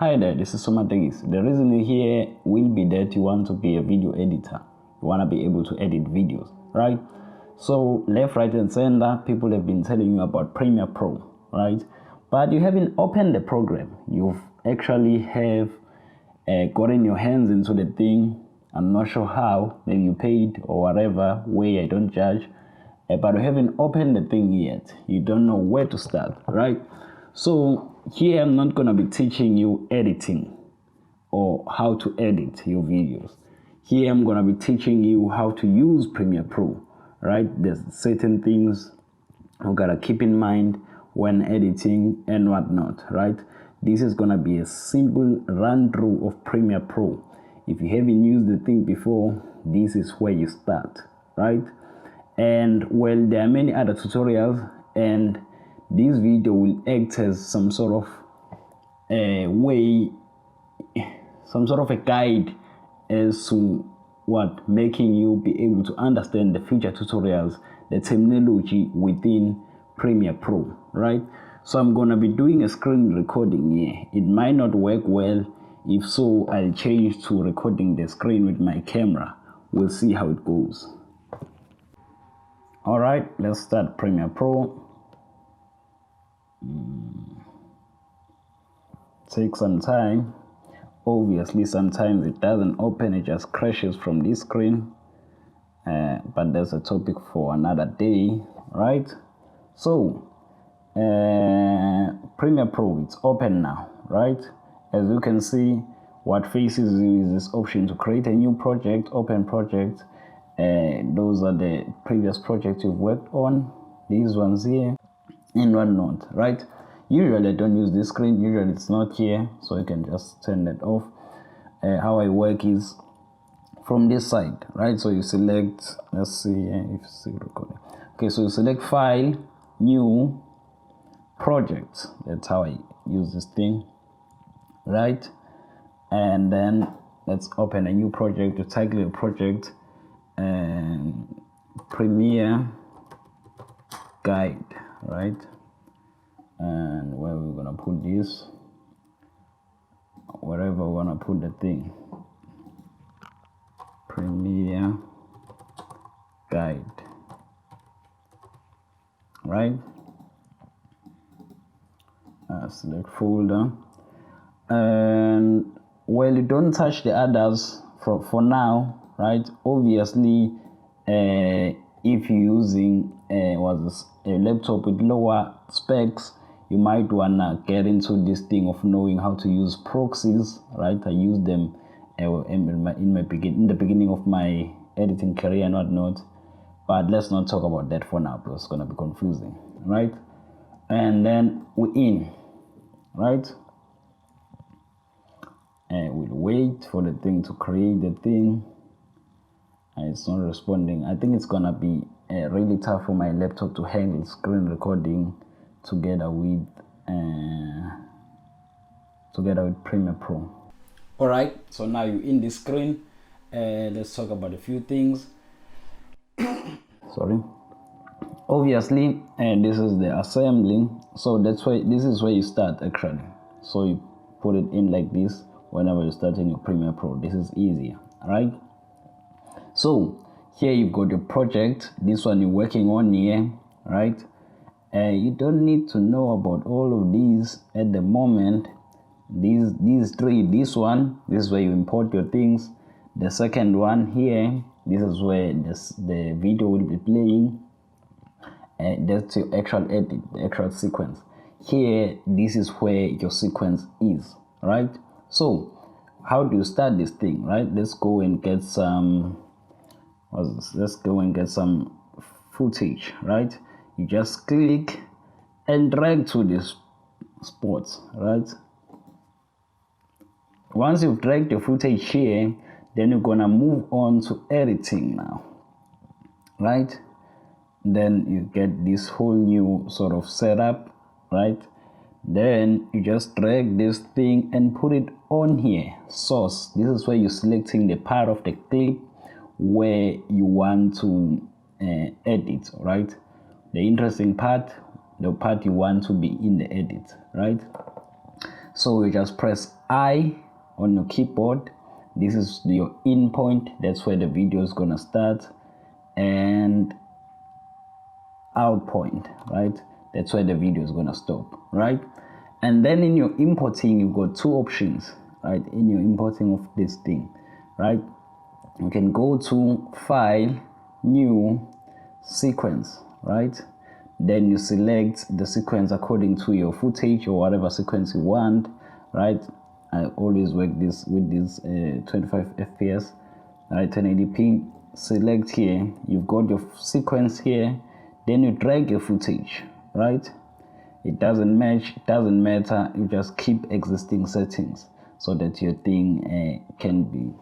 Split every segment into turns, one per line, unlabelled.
Hi there, this is cinematography. The reason you're here will be that you want to be a video editor. You want to be able to edit videos, right? So left, right, and center, people have been telling you about Premiere Pro, right? But you haven't opened the program. You've actually have gotten your hands into the thing. I'm not sure how, maybe you paid or whatever way, I don't judge. But you haven't opened the thing yet. You don't know where to start, right? So here I'm not going to be teaching you editing or how to edit your videos. Here I'm going to be teaching you how to use Premiere Pro, right? There's certain things you got to keep in mind when editing and whatnot, right? This is going to be a simple run through of Premiere Pro. If you haven't used the thing before, this is where you start, right? And well, there are many other tutorials, and this video will act as some sort of a way, some sort of a guide as to what making you be able to understand the future tutorials, the terminology within Premiere Pro, right? So I'm gonna be doing a screen recording here. It might not work well. If so, I'll change to recording the screen with my camera. We'll see how it goes. All right, let's start Premiere Pro. Take some time. Obviously, sometimes it doesn't open, it just crashes from this screen. But there's a topic for another day, right? So, Premiere Pro, it's open now, right? As you can see, what faces you is this option to create a new project, open project. Those are the previous projects you've worked on, these ones here and whatnot, right? Usually I don't use this screen, usually it's not here, so you can just turn that off. How I work is from this side, right? So you select, let's see if you see recording. Okay, so you select file, new, project. That's how I use this thing, right? And then let's open a new project. To title the project Premiere Guide, right? And where we're gonna put this, wherever we're gonna put the thing, Premiere Guide, right? Select folder, and well, you don't touch the others for now, right? Obviously, if you're using a laptop with lower specs, you might wanna get into this thing of knowing how to use proxies, right? I use them in the beginning of my editing career and whatnot, but let's not talk about that for now because it's gonna be confusing, right? And then we're in, right? And we'll wait for the thing to create the thing. And it's not responding. I think it's gonna be really tough for my laptop to handle screen recording together with Premiere Pro. All right, so now you're in the screen. Let's talk about a few things. Sorry. Obviously, this is the assembling, so that's why this is where you start actually. So you put it in like this whenever you're starting your Premiere Pro. This is easier, right? So here you've got your project, this one you're working on here, right? You don't need to know about all of these at the moment. These three, this one, this is where you import your things. The second one here, this is where the video will be playing. That's your actual edit, the actual sequence. Here, this is where your sequence is, right? So how do you start this thing, right? Let's go and get some footage, right? You just click and drag to this spot, right? Once you've dragged the footage here, then you're gonna move on to editing now, right? Then you get this whole new sort of setup, right? Then you just drag this thing and put it on here, source. This is where you're selecting the part of the clip where you want to edit, right? The interesting part, the part you want to be in the edit, right? So you just press I on your keyboard. This is your in point. That's where the video is gonna start, and out point, right? That's where the video is gonna stop, right? And then in your importing, you've got two options, right? In your importing of this thing, right? You can go to File, New, Sequence, right? Then you select the sequence according to your footage or whatever sequence you want, right? I always work this with this 25 FPS, right? 1080p. Select here. You've got your sequence here. Then you drag your footage, right? It doesn't match, it doesn't matter. You just keep existing settings so that your thing can be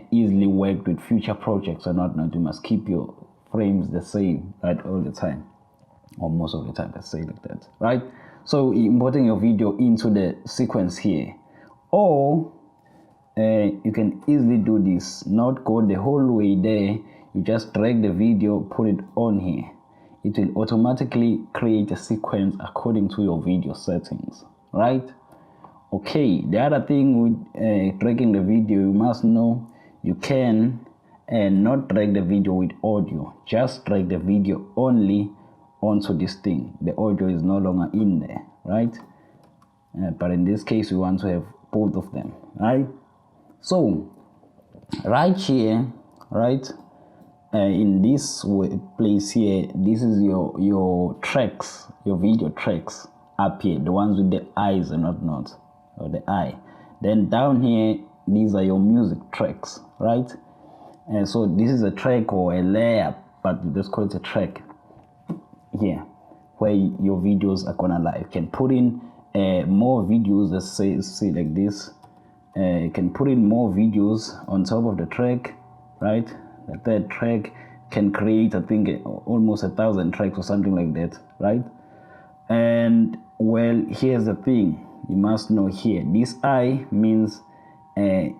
easily worked with future projects or not. You must keep your frames the same, right, all the time, or most of the time. Let's say like that, right? So importing your video into the sequence here, or you can easily do this. Not go the whole way there. You just drag the video, put it on here. It will automatically create a sequence according to your video settings, right? Okay, the other thing with dragging the video, you must know you can not drag the video with audio. Just drag the video only onto this thing. The audio is no longer in there, right? But in this case, we want to have both of them, right? So right here, right, in this place here, this is your tracks, your video tracks up here, the ones with the eyes and not or the eye. Then down here, these are your music tracks, right? And so this is a track or a layer, but let's call it a track here, where your videos are gonna lie. You can put in more videos. Let's say like this. You can put in more videos on top of the track, right? The third track can create, I think, almost 1,000 tracks or something like that, right? And well, here's the thing you must know here. This I means you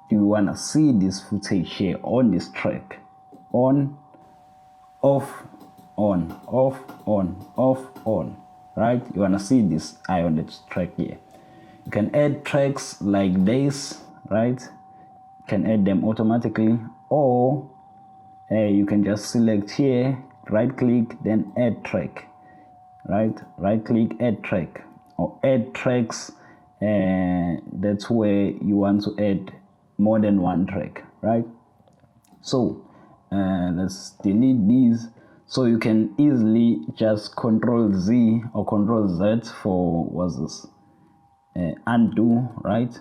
want to see this footage here on this track. On, off, on, off, on, off, on, right? You want to see this I on this track here. You can add tracks like this, right? You can add them automatically, or you can just select here, right click, then add track, right? Right click, add track, or add tracks. That's where you want to add more than one track, right? So let's delete these. So you can easily just Control Z or Control Z for what's this? Undo, right?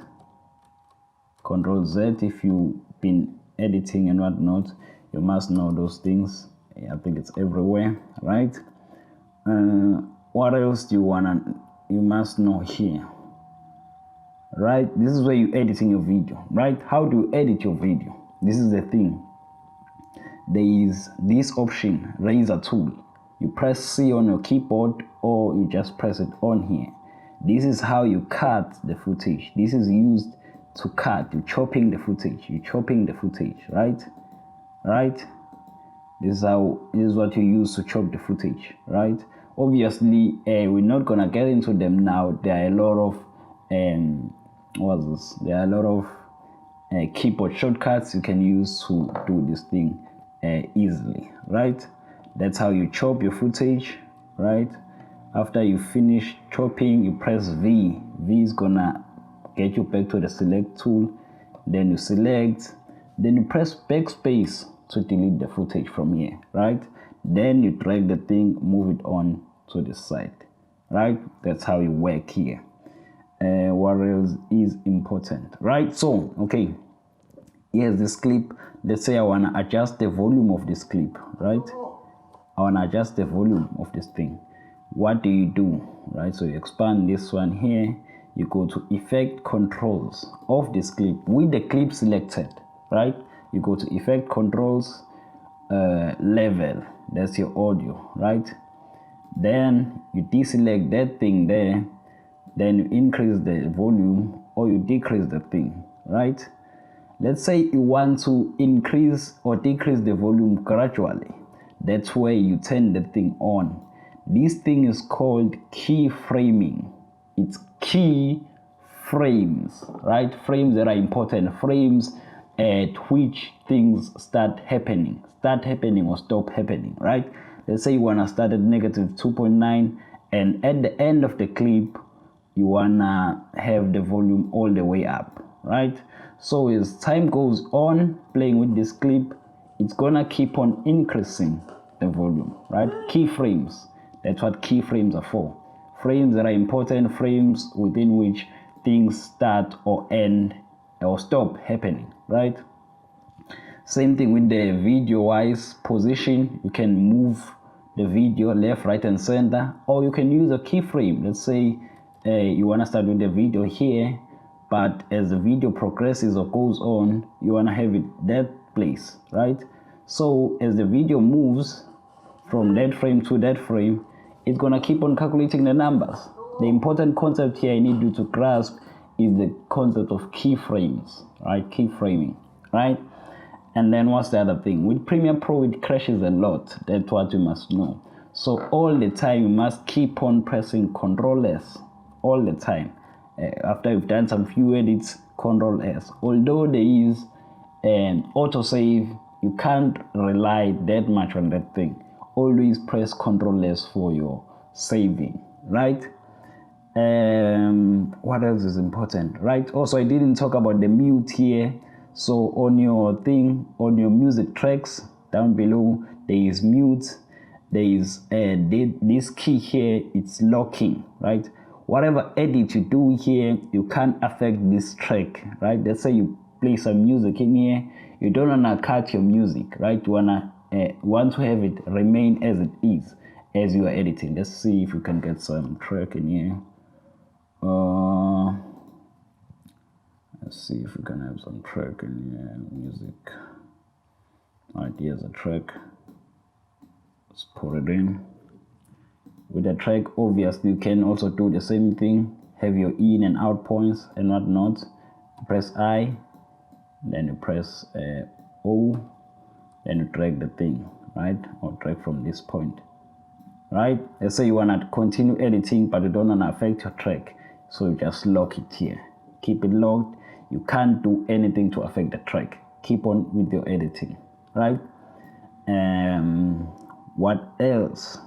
Control Z if you've been editing and whatnot. You must know those things. I think it's everywhere, right? What else do you must know here, right? This is where you're editing your video, right? How do you edit your video? This is the thing. There is this option, razor tool. You press C on your keyboard, or you just press it on here. This is how you cut the footage. This is used to cut. You're chopping the footage, right? Right? This is what you use to chop the footage, right? Obviously, we're not gonna get into them now. There are a lot of There are a lot of keyboard shortcuts you can use to do this thing easily, right? That's how you chop your footage, right? After you finish chopping, you press V. V is gonna get you back to the select tool. Then you select, then you press backspace to delete the footage from here, right? Then you drag the thing, move it on to the side, right? That's how you work here. What else is important, right? So, okay, here's this clip. Let's say I wanna adjust the volume of this clip, right? I wanna adjust the volume of this thing. What do you do, right? So you expand this one here. You go to Effect Controls of this clip with the clip selected, right? You go to Effect Controls, Level. That's your audio, right? Then you deselect that thing there. Then you increase the volume or you decrease the thing, right? Let's say you want to increase or decrease the volume gradually. That's where you turn the thing on. This thing is called keyframing. It's key frames, right? Frames that are important, frames at which things start happening or stop happening, right? Let's say you want to start at negative 2.9, and at the end of the clip you want to have the volume all the way up, right? So as time goes on playing with this clip, it's gonna keep on increasing the volume, right? Keyframes, that's what keyframes are for. Frames that are important, frames within which things start or end or stop happening, right? Same thing with the video wise position. You can move the video left, right, and center, or you can use a keyframe. Let's say you want to start with the video here, but as the video progresses or goes on, you want to have it that place, right? So as the video moves from that frame to that frame, it's gonna keep on calculating the numbers. The important concept here I need you to grasp is the concept of keyframes, right? Keyframing, right? And then what's the other thing? With Premiere Pro, it crashes a lot. That's what you must know. So all the time, you must keep on pressing Ctrl S all the time. After you've done some few edits, Ctrl S. Although there is an autosave, you can't rely that much on that thing. Always press Ctrl S for your saving, right? What else is important, right? Also, I didn't talk about the mute here. So on your thing, on your music tracks down below, there is mute. There is this key here, it's locking, right? Whatever edit you do here, you can't affect this track, right? Let's say you play some music in here, you don't wanna cut your music, right? You want to have it remain as it is as you are editing. Let's see if we can get some track in here. Let's see if we can have some track in here, music. Alright, here's a track. Let's put it in. With the track, obviously, you can also do the same thing. Have your in and out points and whatnot. Press I, then you press O, then you drag the thing, right? Or drag from this point, right? Let's say you want to continue editing, but you don't want to affect your track. So you just lock it here. Keep it locked. You can't do anything to affect the track. Keep on with your editing, right? What else?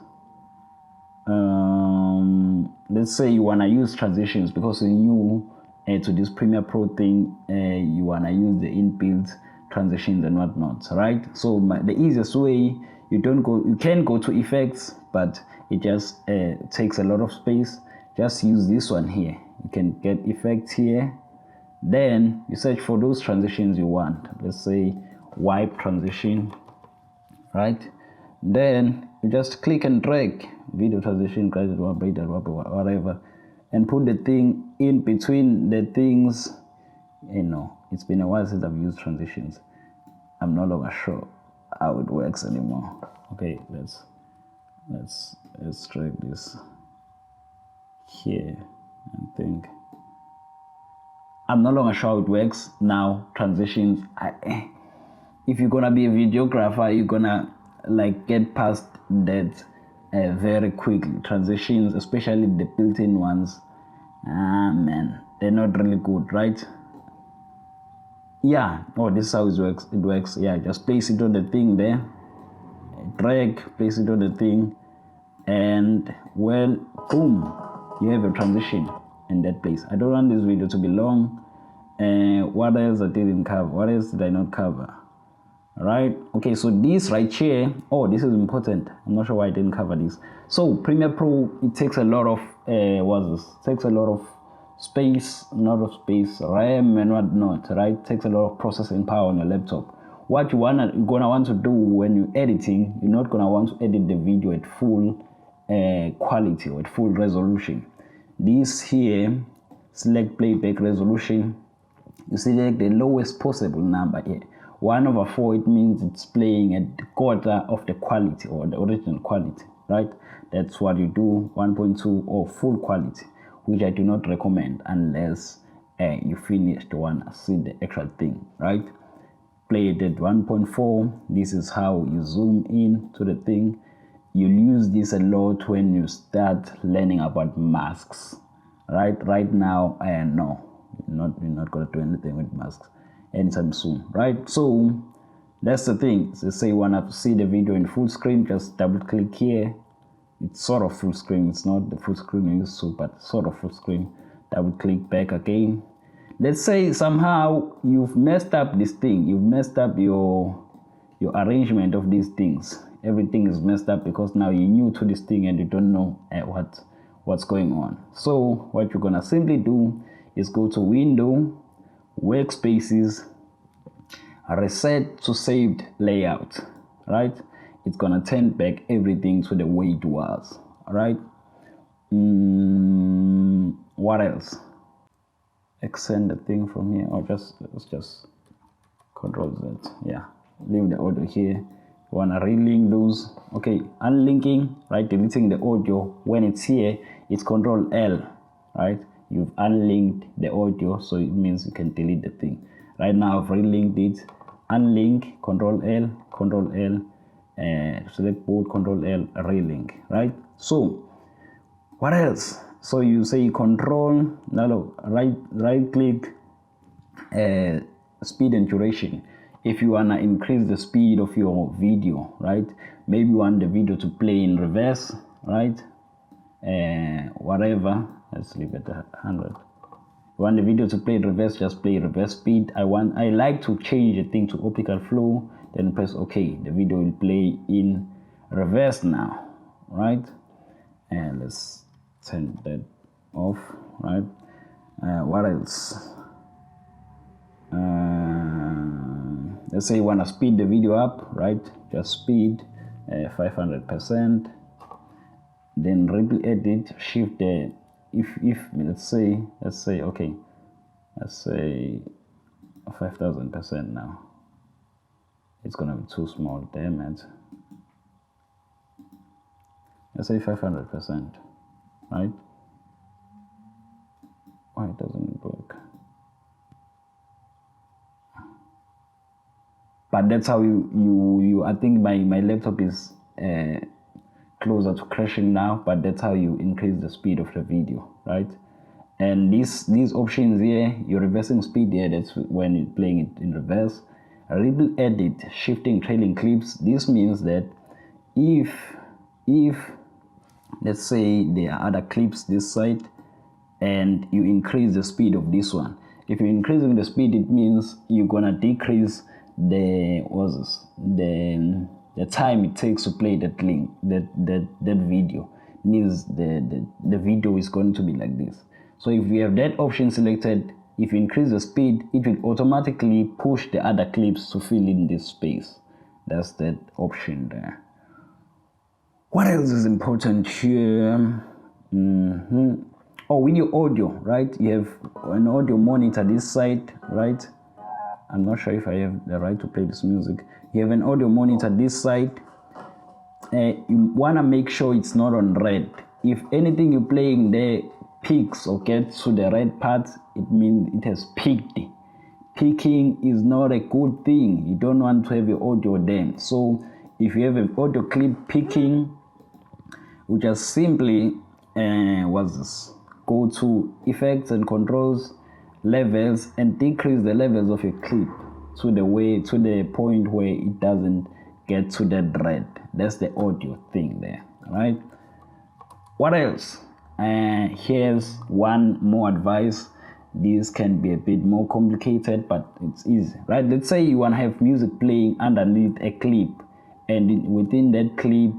Let's say you want to use transitions because you're new to this Premiere Pro thing. You want to use the inbuilt transitions and whatnot, right? So the easiest way, you can go to effects, but it just takes a lot of space. Just use this one here. You can get effects here. Then you search for those transitions you want. Let's say wipe transition, right? Then you just click and drag video transition, whatever, and put the thing in between the things. You know, it's been a while since I've used transitions. I'm no longer sure how it works anymore. Okay, let's drag this here and think. I'm no longer sure how it works now. Transitions. If you're gonna be a videographer, you're gonna like get past that very quickly. Transitions, especially the built-in ones, man, they're not really good, right? Yeah. Oh, this is how it works. It works. Yeah, just place it on the thing there. Drag, place it on the thing, and well, boom, you have a transition in that place. I don't want this video to be long. What else I didn't cover? What else did I not cover? All right. Okay, so this right here, oh, this is important. I'm not sure why I didn't cover this. So Premiere Pro, it takes a lot of takes a lot of space, RAM and whatnot, right? Takes a lot of processing power on your laptop. What you're gonna want to do when you're editing, you're not gonna want to edit the video at full quality or at full resolution. This here, select playback resolution. You select the lowest possible number here. 1/4, it means it's playing at a quarter of the quality or the original quality, right? That's what you do. 1.2 or full quality, which I do not recommend unless you finish the one, see the actual thing, right? Play it at 1.4. This is how you zoom in to the thing. You'll use this a lot when you start learning about masks, right? Right now, no. You're not gonna do anything with masks anytime soon, right? So that's the thing. So say you wanna see the video in full screen, just double click here. It's sort of full screen. It's not the full screen you used to, but sort of full screen. Double click back again. Let's say somehow you've messed up this thing. You've messed up your arrangement of these things. Everything is messed up because now you're new to this thing and you don't know what's going on. So what you're gonna simply do is go to Window, Workspaces, Reset to Saved Layout, right? It's gonna turn back everything to the way it was, all right? What else? Extend the thing from here, or let's just Control Z. Yeah, leave the audio here. You wanna relink those? Okay, unlinking, right? Deleting the audio. When it's here, it's Control L, right? You've unlinked the audio, so it means you can delete the thing. Right now, I've relinked it. Unlink, Control L, Control L, select both, Control L, relink, right? So, what else? So you say Control, no, right click, speed and duration. If you wanna increase the speed of your video, right? Maybe you want the video to play in reverse, right? Whatever. Let's leave it at 100. You want the video to play in reverse, just play reverse speed. I like to change the thing to optical flow, then press OK. The video will play in reverse now, right? And let's turn that off, right? What else? Let's say you want to speed the video up, right? Just speed 500%. Then ripple edit, shift the if let's say okay, let's say 5,000% now. It's gonna be too small, damn it. Let's say 500%, right? Why it doesn't work? But that's how you I think my laptop is closer to crashing now, but that's how you increase the speed of the video, right? And these options here, your reversing speed here, that's when you're playing it in reverse. Ripple edit, shifting trailing clips. This means that if let's say there are other clips this side and you increase the speed of this one, if you're increasing the speed, it means you're gonna decrease the time it takes to play that link, that video. It means the video is going to be like this. So if you have that option selected, if you increase the speed, it will automatically push the other clips to fill in this space. That's that option there. What else is important here? Oh, with your audio, right? You have an audio monitor this side, right? I'm not sure if I have the right to play this music. You have an audio monitor this side. You wanna make sure it's not on red. If anything you're playing there peaks or gets to the red part, it means it has peaked. Peaking is not a good thing. You don't want to have your audio there. So if you have an audio clip peaking, we just simply go to effects and controls, levels, and decrease the levels of your clip to the point where it doesn't get to that red. That's the audio thing there, right? What else? Here's one more advice. This can be a bit more complicated, but it's easy, right? Let's say you want to have music playing underneath a clip, and within that clip,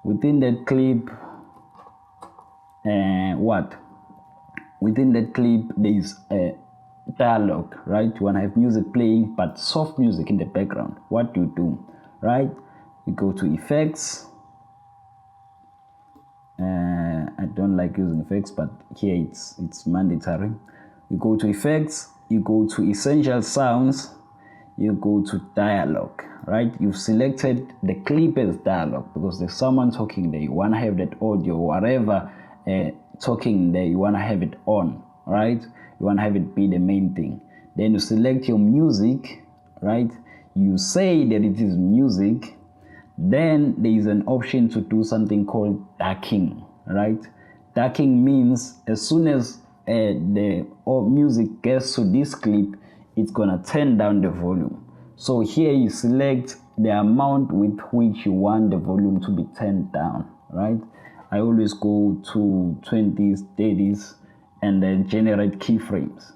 within that clip, within that clip there is a dialogue, right? You want to have music playing, but soft music in the background. What do you do, right? You go to effects. I don't like using effects, but here it's mandatory. You go to effects, you go to essential sounds, you go to dialogue, right? You've selected the clip as dialogue because there's someone talking there. You want to have that audio, whatever talking there, you want to have it on, right? You want to have it be the main thing. Then you select your music, right? You say that it is music. Then there is an option to do something called darkening, right? Darking means as soon as the music gets to this clip, it's gonna turn down the volume. So here you select the amount with which you want the volume to be turned down, right? I always go to 20s, 30s, and then generate keyframes,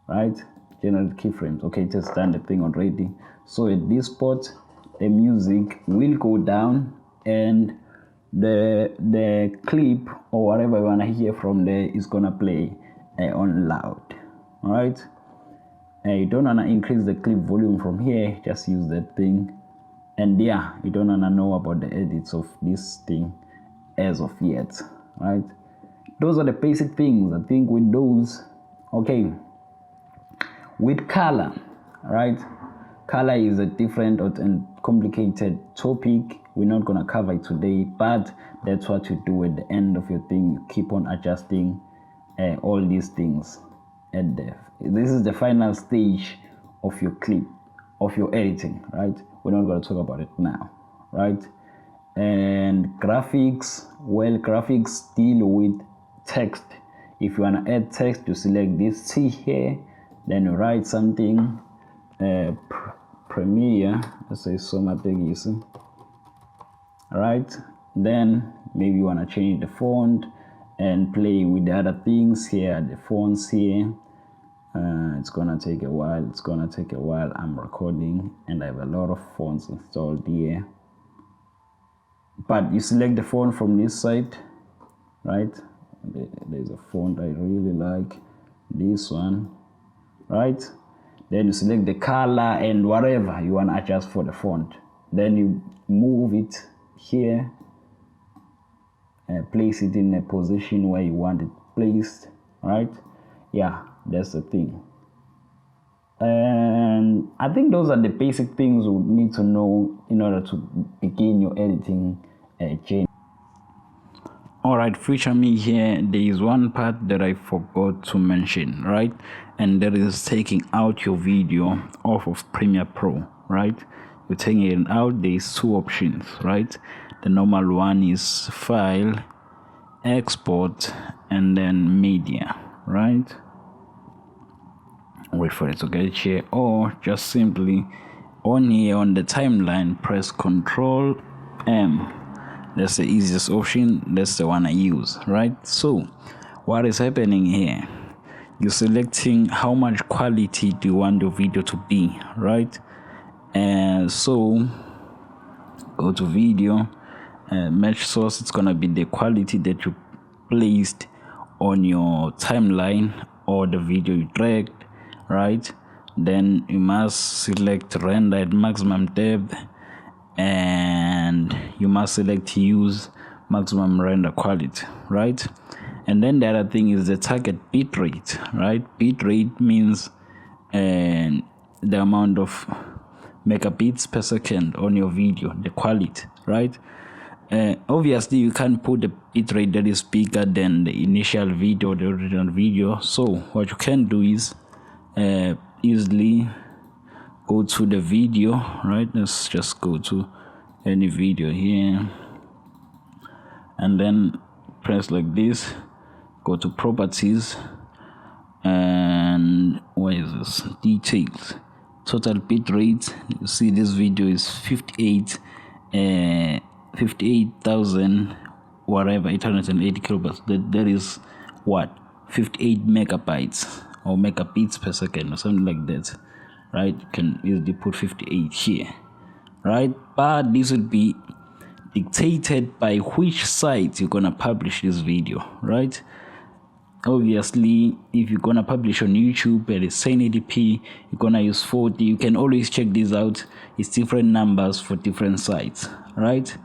right? Generate keyframes. Okay, just done the thing already. So at this spot, the music will go down and the clip or whatever you want to hear from there is gonna play on loud. All right, you don't want to increase the clip volume from here, just use that thing. And yeah, you don't want to know about the edits of this thing as of yet, right? Those are the basic things. I think with those, okay. With color, right? Color is a different and complicated topic. We're not going to cover it today, but that's what you do at the end of your thing. You keep on adjusting all these things. And this is the final stage of your clip, of your editing, right? We're not going to talk about it now, right? And graphics, well, graphics deal with text. If you want to add text, you select this C here, then you write something. Premiere, let's say cinematography, right? Then maybe you want to change the font and play with the other things here, the fonts here. It's gonna take a while. I'm recording and I have a lot of fonts installed here, but you select the font from this side, right? There's a font I really like, this one, right? Then you select the color and whatever you want to adjust for the font. Then you move it here, place it in a position where you want it placed, right? Yeah, that's the thing. And I think those are the basic things you need to know in order to begin your editing journey. All right, future me here, there is one part that I forgot to mention, right? And that is taking out your video off of Premiere Pro, right? You're taking it out, there's two options, right? The normal one is file, export, and then media, right? Wait for it to get here, or just simply on here on the timeline, press Control M. That's the easiest option. That's the one I use, right? So what is happening here? You're selecting how much quality do you want your video to be, right? And so go to video, match source. It's gonna be the quality that you placed on your timeline or the video you dragged, right? Then you must select render at maximum depth, and you must select use maximum render quality, right? And then the other thing is the target bitrate, right? Bitrate means the amount of megabits per second on your video, the quality, right? Obviously you can't put the bitrate that is bigger than the initial video, the original video. So what you can do is easily go to the video, right? Let's just go to any video here and then press like this, go to properties, and what is this? Details, total bit rate. You see this video is 58,000 whatever, 880 kilobytes. That is what, 58 megabytes or megabits per second or something like that, right? You can easily put 58 here, right? But this would be dictated by which site you're gonna publish this video, right? Obviously, if you're gonna publish on YouTube at 1080p, you're gonna use 40. You can always check this out. It's different numbers for different sites, right?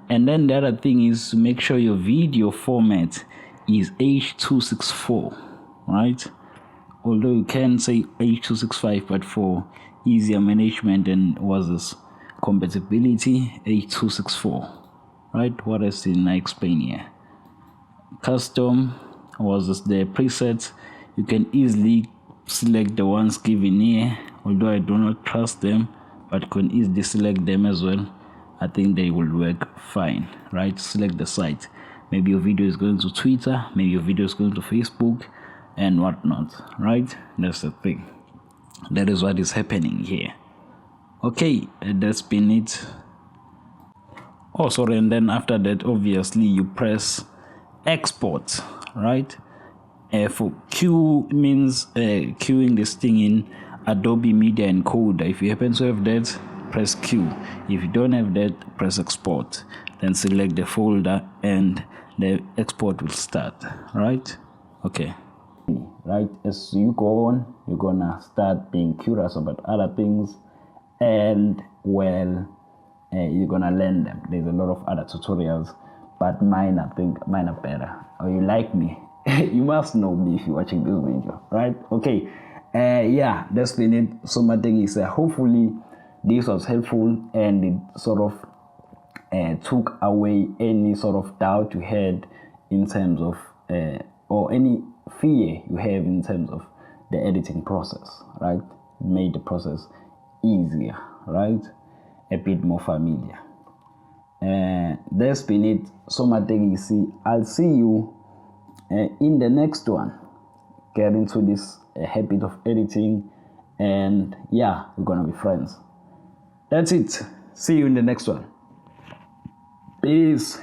And then the other thing is to make sure your video format is H.264, right? Although you can say H.265, but for easier management and was this compatibility, H.264, right? What else did I explain here? Custom was this the presets. You can easily select the ones given here, although I do not trust them, but you can easily select them as well. I think they will work fine, right? Select the site. Maybe your video is going to Twitter, maybe your video is going to Facebook and whatnot, right? That's the thing. That is what is happening here. Okay, that's been it. Oh, sorry, and then after that, obviously, you press export, right? For Q means queuing this thing in Adobe Media Encoder. If you happen to have that, press Q. If you don't have that, press export. Then select the folder and the export will start, right? Okay. Right, as you go on, you're gonna start being curious about other things, and well, you're gonna learn them. There's a lot of other tutorials, but mine, I think mine are better. Or you like me, you must know me if you're watching this video, right? Okay, yeah, that's been it. So my thing is, hopefully this was helpful and it sort of took away any sort of doubt you had in terms of or any fear you have in terms of the editing process, right? Made the process easier, right? A bit more familiar. That's been it. So my thing is, I'll see you in the next one. Get into this habit of editing, and yeah, we're gonna be friends. That's it. See you in the next one. Peace.